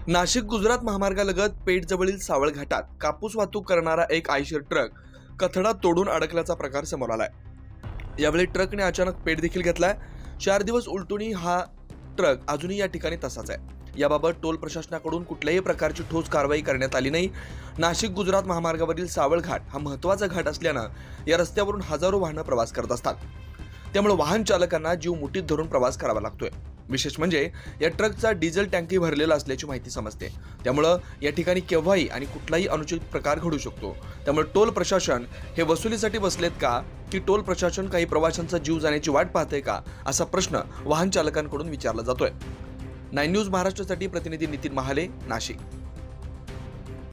नाशिक गुजरात महामार्गालगत पेठजवळील सावळ घाटात कापूस वाहतूक करणारा एक आयशर ट्रक कथडा तोडून अडकल्याचा प्रकार समोर आलाय। यावेळी ट्रकने अचानक पेट देखील घेतलाय। 4 दिवस उलटूनही हा ट्रक अजूनही या ठिकाणी तसाच आहे। याबाबत टोल प्रशासनाकडून कुठल्याही प्रकारची ठोस कारवाई करण्यात आली नाही। नाशिक गुजरात महामार्गावरील सावळ घाट हा महत्त्वाचा घाट असल्यानं या रस्त्यावरून हजारो वाहनं प्रवास करत असतात। त्यामुळे वाहन चालकांना जीव मुठीत धरून प्रवास करावा लागतोय। विशेष म्हणजे या ट्रकचा डिझेल टँकी भरलेला असल्याची माहिती समजते। त्यामुळे या ठिकाणी केव्हाही आणि कुठलाही अनुचित प्रकार घडू शकतो। त्यामुळे टोल प्रशासन हे वसुलीसाठी बसलेत का की टोल प्रशासन काही प्रवाशांचा जीव जाण्याची वाट पाहते का, असा प्रश्न वाहन चालकांकडून विचारला जातोय। 9 न्यूज महाराष्ट्रासाठी प्रतिनिधी नितीन महाले, नाशिक।